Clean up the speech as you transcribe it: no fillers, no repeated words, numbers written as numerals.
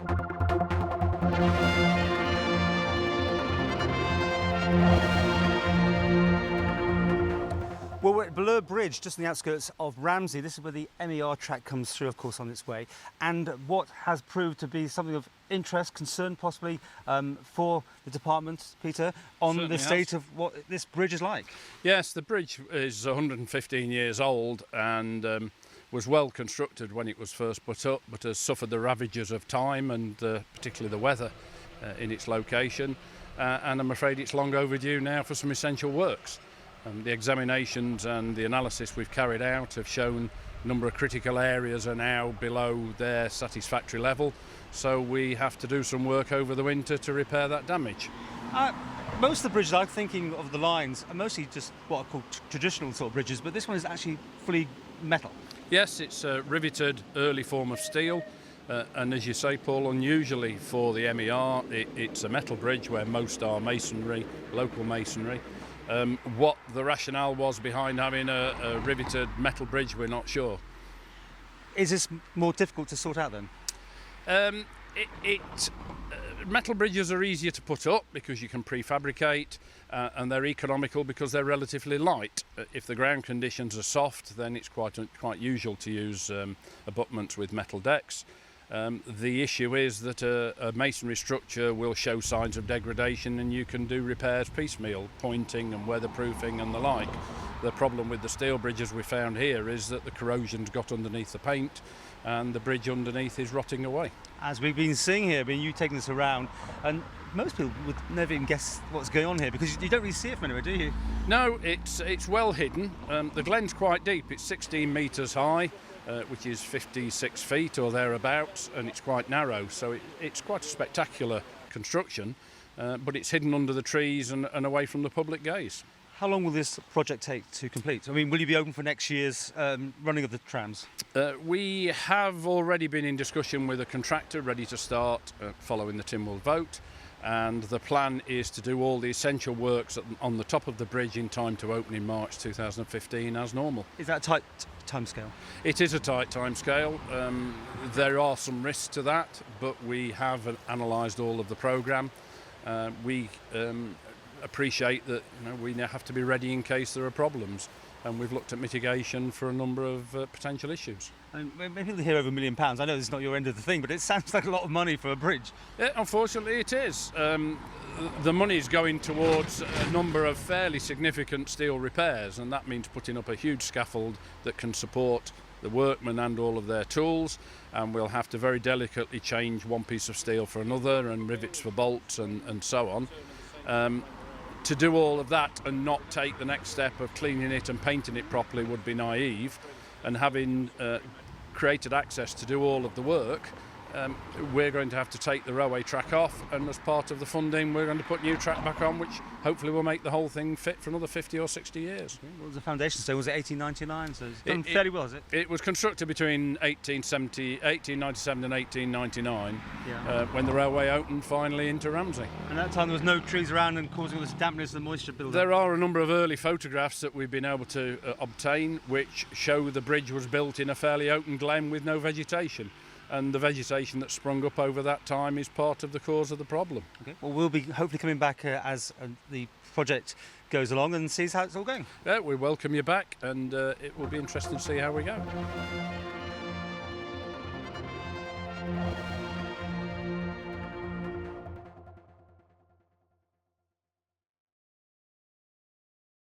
Well, we're at Ballure Bridge, just on the outskirts of Ramsey. This is where the MER track comes through, of course, on its way. And what has proved to be something of interest, concern possibly, for the department, Peter, on Certainly the state of what this bridge is like. Yes, the bridge is 115 years old and was well constructed when it was first put up, but has suffered the ravages of time and particularly the weather in its location. And I'm afraid it's long overdue now for some essential works. The examinations and the analysis we've carried out have shown a number of critical areas are now below their satisfactory level, so we have to do some work over the winter to repair that damage. Most of the bridges, I'm thinking of the lines, are mostly just what are called traditional sort of bridges, but this one is actually fully metal. Yes, it's a riveted early form of steel, and as you say, Paul, unusually for the MER, it's a metal bridge where most are masonry, local masonry. What the rationale was behind having a riveted metal bridge, we're not sure. Is this more difficult to sort out then? Metal bridges are easier to put up because you can prefabricate, and they're economical because they're relatively light. If the ground conditions are soft, then it's quite usual to use abutments with metal decks. The issue is that a masonry structure will show signs of degradation and you can do repairs piecemeal, pointing and weatherproofing and the like. The problem with the steel bridges we found here is that the corrosion's got underneath the paint and the bridge underneath is rotting away. As we've been seeing here, you taking this around, and most people would never even guess what's going on here because you don't really see it from anywhere, do you? No, it's well hidden. The glen's quite deep, it's 16 metres high. Which is 56 feet or thereabouts, and it's quite narrow, so it's quite a spectacular construction, but it's hidden under the trees and away from the public gaze. How long will this project take to complete? I mean, will you be open for next year's running of the trams? We have already been in discussion with a contractor ready to start following the Tynwald vote, and the plan is to do all the essential works on the top of the bridge in time to open in March 2015 as normal. Is that a tight timescale? It is a tight timescale. There are some risks to that, but we have analysed all of the programme. We appreciate that we now have to be ready in case there are problems, and we've looked at mitigation for a number of potential issues. And maybe they'll hear over £1 million. I know this is not your end of the thing, but it sounds like a lot of money for a bridge. Yeah, unfortunately it is. The money is going towards a number of fairly significant steel repairs, and that means putting up a huge scaffold that can support the workmen and all of their tools, and we'll have to very delicately change one piece of steel for another and rivets for bolts and so on. To do all of that and not take the next step of cleaning it and painting it properly would be naive, and having created access to do all of the work, we're going to have to take the railway track off, and as part of the funding we're going to put new track back on, which hopefully will make the whole thing fit for another 50 or 60 years. What was the foundation stone? Was it 1899? So it's done fairly well, is it? It was constructed between 1897 and 1899, when the railway opened finally into Ramsey. And at that time there was no trees around and causing all this dampness and moisture buildup? There are a number of early photographs that we've been able to obtain which show the bridge was built in a fairly open glen with no vegetation. And the vegetation that sprung up over that time is part of the cause of the problem. Okay. Well, we'll be hopefully coming back as the project goes along and sees how it's all going. Yeah, we welcome you back, and it will be interesting to see how we go.